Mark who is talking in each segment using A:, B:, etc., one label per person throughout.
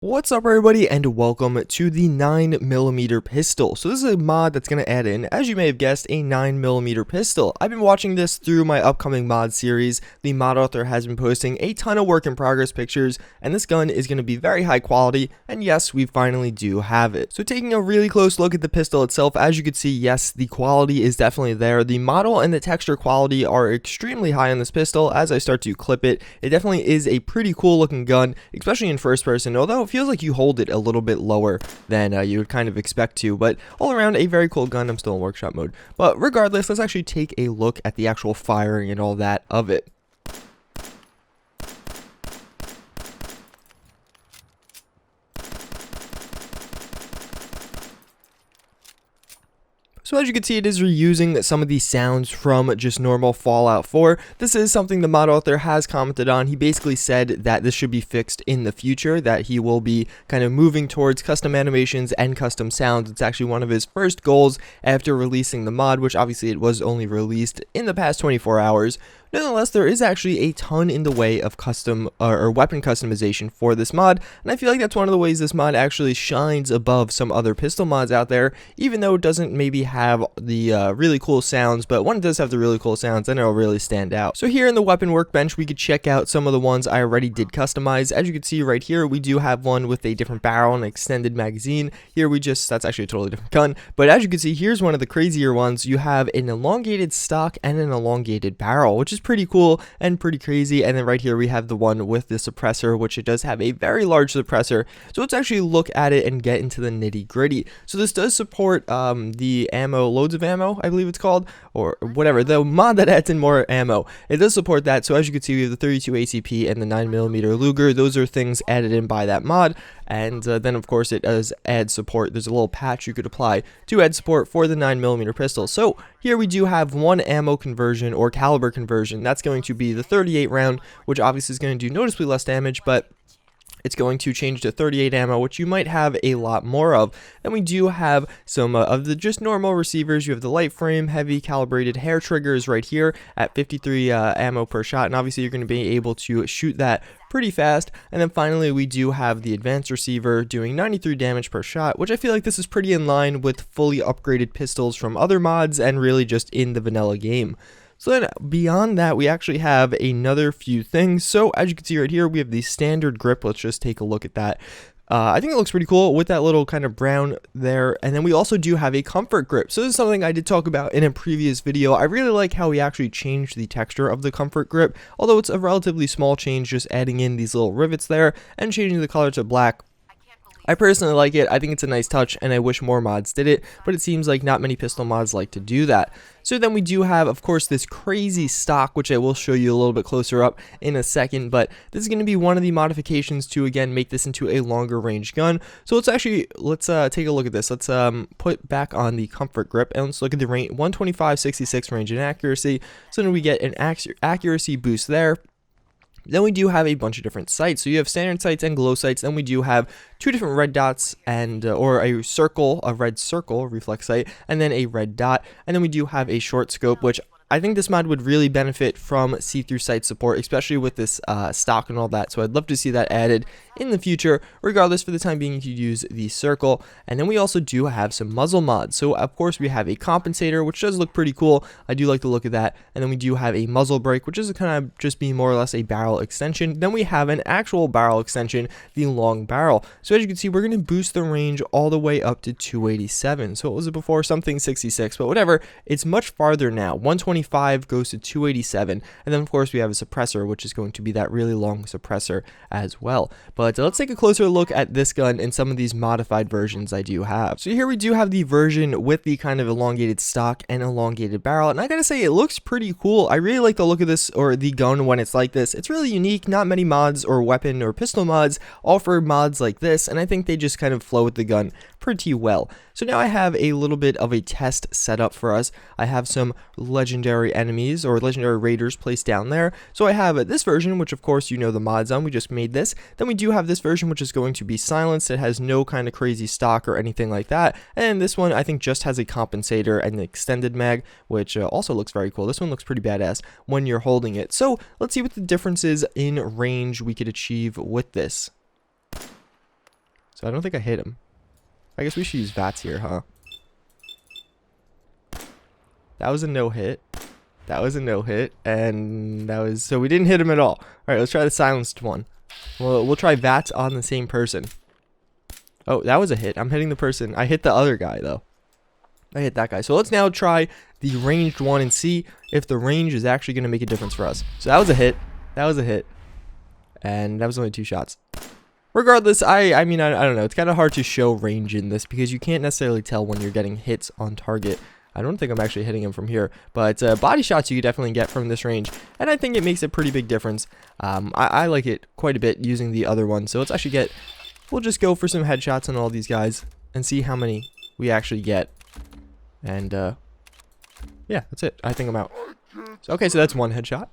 A: What's up everybody and welcome to the 9mm pistol. So this is a mod that's going to add in, as you may have guessed, a 9mm pistol. I've been watching this through my upcoming mod series. The mod author has been posting a ton of work in progress pictures, and this gun is going to be very high quality, and yes, we finally do have it. So taking a really close look at the pistol itself, as you can see, yes, the quality is definitely there. The model and the texture quality are extremely high on this pistol. As I start to clip it, it definitely is a pretty cool looking gun, especially in first person, although it feels like you hold it a little bit lower than you would kind of expect to, but all around a very cool gun. I'm still in workshop mode, but regardless, let's actually take a look at the actual firing and all that of it. So as you can see, it is reusing some of the sounds from just normal Fallout 4. This is something the mod author has commented on. He basically said that this should be fixed in the future, that he will be kind of moving towards custom animations and custom sounds. It's actually one of his first goals after releasing the mod, which obviously it was only released in the past 24 hours. Nonetheless, there is actually a ton in the way of custom or weapon customization for this mod, and I feel like that's one of the ways this mod actually shines above some other pistol mods out there, even though it doesn't maybe have the really cool sounds, but when it does have the really cool sounds, then it'll really stand out. So here in the weapon workbench, we could check out some of the ones I already did customize. As you can see right here, we do have one with a different barrel and extended magazine. Here that's actually a totally different gun, but as you can see, here's one of the crazier ones. You have an elongated stock and an elongated barrel, which is pretty cool and pretty crazy. And then right here we have the one with the suppressor, which it does have a very large suppressor. So let's actually look at it and get into the nitty gritty. So this does support the ammo, loads of ammo, I believe it's called, or whatever, the mod that adds in more ammo. It does support that. So as you can see, we have the 32 ACP and the 9mm Luger. Those are things added in by that mod. And then of course it does add support. There's a little patch you could apply to add support for the 9mm pistol. So here we do have one ammo conversion or caliber conversion. That's going to be the 38 round, which obviously is going to do noticeably less damage, but it's going to change to 38 ammo, which you might have a lot more of. Then we do have some of the just normal receivers. You have the light frame, heavy calibrated hair triggers right here at 53 ammo per shot, and obviously you're going to be able to shoot that pretty fast. And then finally we do have the advanced receiver doing 93 damage per shot, which I feel like this is pretty in line with fully upgraded pistols from other mods and really just in the vanilla game. So then beyond that, we actually have another few things. So as you can see right here, we have the standard grip. Let's just take a look at that. I think it looks pretty cool with that little kind of brown there. And then we also do have a comfort grip. So this is something I did talk about in a previous video. I really like how we actually changed the texture of the comfort grip, although it's a relatively small change, just adding in these little rivets there and changing the color to black. I personally like it. I think it's a nice touch, and I wish more mods did it, but it seems like not many pistol mods like to do that. So then we do have, of course, this crazy stock, which I will show you a little bit closer up in a second, but this is going to be one of the modifications to, again, make this into a longer range gun. So let's take a look at this. Let's put back on the comfort grip, and let's look at the range, 125-66 range and accuracy. So then we get an accuracy boost there. Then we do have a bunch of different sights. So you have standard sights and glow sights. Then we do have two different red dots and or a red circle reflex sight, and then a red dot. And then we do have a short scope, which I think this mod would really benefit from see-through sight support, especially with this stock and all that. So I'd love to see that added in the future. Regardless, for the time being, you could use the circle. And then we also do have some muzzle mods. So of course we have a compensator, which does look pretty cool. I do like the look of that. And then we do have a muzzle brake, which is kind of just being more or less a barrel extension. Then we have an actual barrel extension, the long barrel. So as you can see, we're going to boost the range all the way up to 287. So what was it before? Something 66, but whatever. It's much farther now. 125 goes to 287, and then of course we have a suppressor, which is going to be that really long suppressor as well. But let's take a closer look at this gun and some of these modified versions I do have. So here we do have the version with the kind of elongated stock and elongated barrel, and I gotta say, it looks pretty cool. I really like the look of this, or the gun, when it's like this. It's really unique. Not many mods or weapon or pistol mods offer mods like this, and I think they just kind of flow with the gun pretty well. So now I have a little bit of a test set up for us. I have some legendary enemies or legendary raiders placed down there. So I have this version, which of course you know the mods on. We just made this. Then we do have this version, which is going to be silenced. It has no kind of crazy stock or anything like that. And this one I think just has a compensator and an extended mag, which also looks very cool. This one looks pretty badass when you're holding it. So let's see what the differences in range we could achieve with this. So I don't think I hit him. I guess we should use VATS here, huh? That was a no-hit. That was a no-hit. And that was... So we didn't hit him at all. Alright, let's try the silenced one. We'll try VATS on the same person. Oh, that was a hit. I'm hitting the person. I hit the other guy, though. I hit that guy. So let's now try the ranged one and see if the range is actually going to make a difference for us. So that was a hit. That was a hit. And that was only 2 shots. Regardless, I mean, I don't know. It's kind of hard to show range in this because you can't necessarily tell when you're getting hits on target. I don't think I'm actually hitting him from here. But body shots you could definitely get from this range. And I think it makes a pretty big difference. I like it quite a bit using the other one. So let's actually get... We'll just go for some headshots on all these guys and see how many we actually get. And, yeah, that's it. I think I'm out. So, okay, so that's 1 headshot.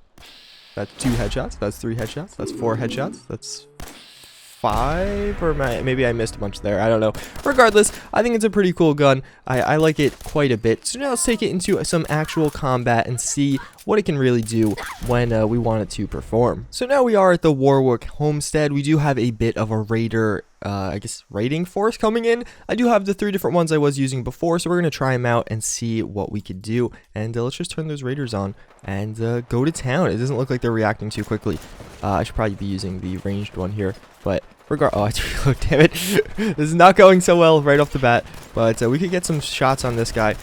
A: That's 2 headshots. That's 3 headshots. That's 4 headshots. That's 5, or maybe I missed a bunch there. I don't know. Regardless, I think it's a pretty cool gun. I like it quite a bit. So now let's take it into some actual combat and see what it can really do when we want it to perform. So now we are at the Warwick Homestead. We do have a bit of a raider, I guess, raiding force coming in. I do have the 3 different ones I was using before, so we're going to try them out and see what we could do. And let's just turn those raiders on and go to town. It doesn't look like they're reacting too quickly. I should probably be using the ranged one here, but oh, I look, damn it. This is not going so well right off the bat, but we could get some shots on this guy.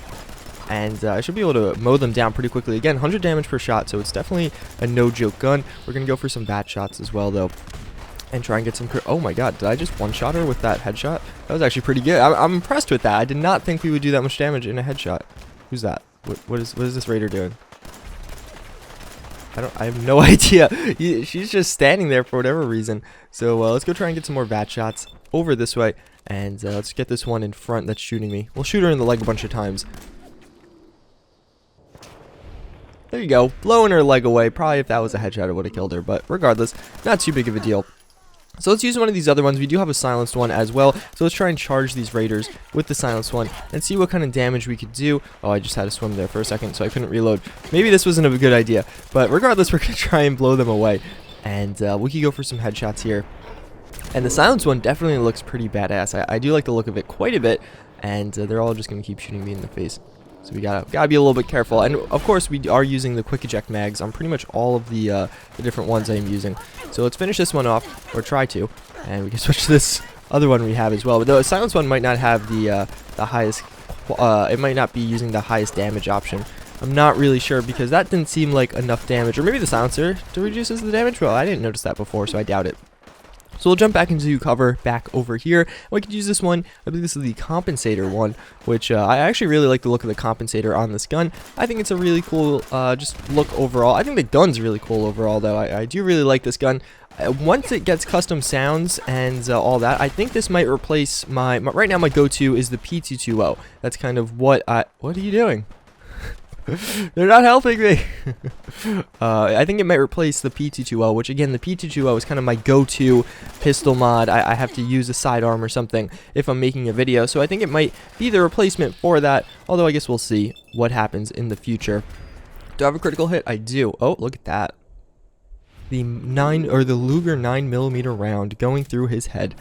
A: And I should be able to mow them down pretty quickly. Again, 100 damage per shot, so it's definitely a no-joke gun. We're going to go for some bat shots as well, though. And try and get some... Oh my god, did I just one-shot her with that headshot? That was actually pretty good. I'm impressed with that. I did not think we would do that much damage in a headshot. Who's that? What is this raider doing? I have no idea. She's just standing there for whatever reason. So let's go try and get some more bat shots over this way. And let's get this one in front that's shooting me. We'll shoot her in the leg a bunch of times. There you go. Blowing her leg away. Probably if that was a headshot, it would have killed her. But regardless, not too big of a deal. So let's use one of these other ones. We do have a silenced one as well. So let's try and charge these raiders with the silenced one and see what kind of damage we could do. Oh, I just had to swim there for a second, so I couldn't reload. Maybe this wasn't a good idea. But regardless, we're going to try and blow them away. And we could go for some headshots here. And the silenced one definitely looks pretty badass. I do like the look of it quite a bit. And they're all just going to keep shooting me in the face. So we gotta be a little bit careful. And of course, we are using the quick eject mags on pretty much all of the different ones I'm using. So let's finish this one off, or try to, and we can switch to this other one we have as well. But the silenced one might not have the highest. It might not be using the highest damage option. I'm not really sure because that didn't seem like enough damage, or maybe the silencer reduces the damage. Well, I didn't notice that before, so I doubt it. So we'll jump back into cover back over here. We could use this one. I believe this is the Compensator one, which I actually really like the look of the Compensator on this gun. I think it's a really cool just look overall. I think the gun's really cool overall, though. I do really like this gun. Once it gets custom sounds and all that, I think this might replace my right now my go-to is the P220. That's kind of what are you doing? They're not helping me. I think it might replace the P220, which again, the P220 is kind of my go-to pistol mod. I have to use a sidearm or something if I'm making a video, so I think it might be the replacement for that, although I guess we'll see what happens in the future. Do I have a critical hit? I do. Oh, look at that. The Luger 9mm round going through his head.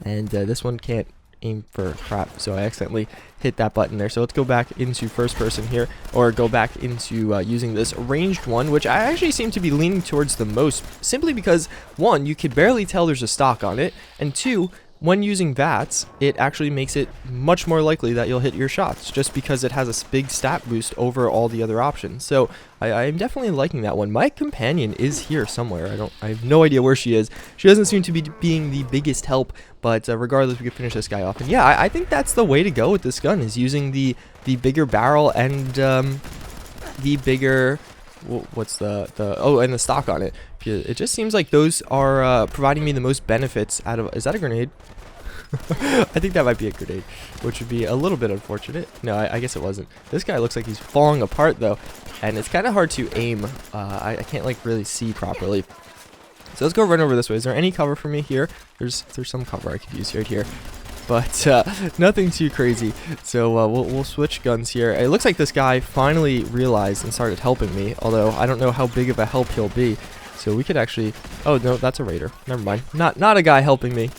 A: And this one can't aim for crap, so I accidentally hit that button there. So let's go back into first person here, or go back into using this ranged one, which I actually seem to be leaning towards the most, simply because one, you could barely tell there's a stock on it, and two, when using VATS, it actually makes it much more likely that you'll hit your shots, just because it has a big stat boost over all the other options. So I'm definitely liking that one. My companion is here somewhere. I have no idea where she is. She doesn't seem to be being the biggest help, but regardless, we can finish this guy off. And yeah, I think that's the way to go with this gun, is using the bigger barrel and the bigger... What's the and the stock on it. It just seems like those are providing me the most benefits out of... Is that a grenade? I think that might be a grenade, which would be a little bit unfortunate. No, I guess it wasn't. This guy looks like he's falling apart though, and it's kind of hard to aim. I can't like really see properly. So let's go run over this way. Is there any cover for me here? There's some cover I could use right here. But nothing too crazy. So we'll switch guns here. It looks like this guy finally realized and started helping me, although I don't know how big of a help he'll be. So we could actually... Oh, no, that's a raider. Never mind. Not a guy helping me.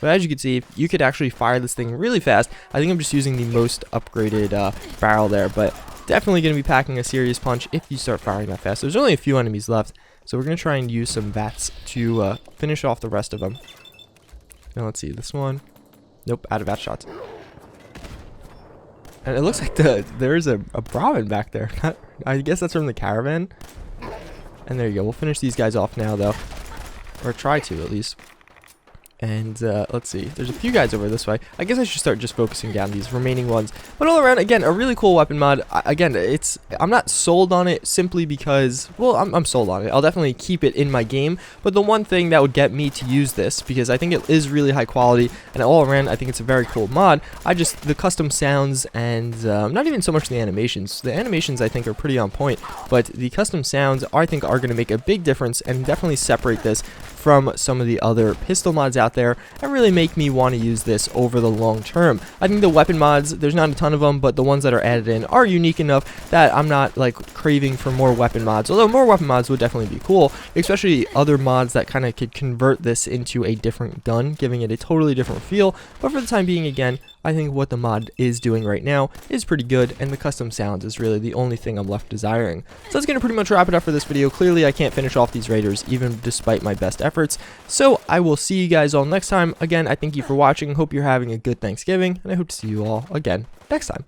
A: But as you can see, you could actually fire this thing really fast. I think I'm just using the most upgraded barrel there, but definitely going to be packing a serious punch if you start firing that fast. There's only a few enemies left, so we're going to try and use some VATs to finish off the rest of them. Now let's see, this one. Nope, out of VAT shots. And it looks like there's a Brahmin back there. I guess that's from the caravan. And there you go. We'll finish these guys off now, though. Or try to, at least. And let's see. There's a few guys over this way. I guess I should start just focusing down these remaining ones. But all around, again, a really cool weapon mod. Again, I'm not sold on it simply because, well, I'm sold on it. I'll definitely keep it in my game. But the one thing that would get me to use this, because I think it is really high quality, and all around, I think it's a very cool mod. The custom sounds and not even so much the animations. The animations, I think, are pretty on point. But the custom sounds, I think, are going to make a big difference and definitely separate this from some of the other pistol mods out there and really make me want to use this over the long term. I think the weapon mods, there's not a ton of them, but the ones that are added in are unique enough that I'm not like craving for more weapon mods, although more weapon mods would definitely be cool, especially other mods that kind of could convert this into a different gun, giving it a totally different feel. But for the time being, again, I think what the mod is doing right now is pretty good, and the custom sounds is really the only thing I'm left desiring. So that's going to pretty much wrap it up for this video. Clearly, I can't finish off these raiders, even despite my best efforts. So I will see you guys all next time. Again, I thank you for watching. Hope you're having a good Thanksgiving, and I hope to see you all again next time.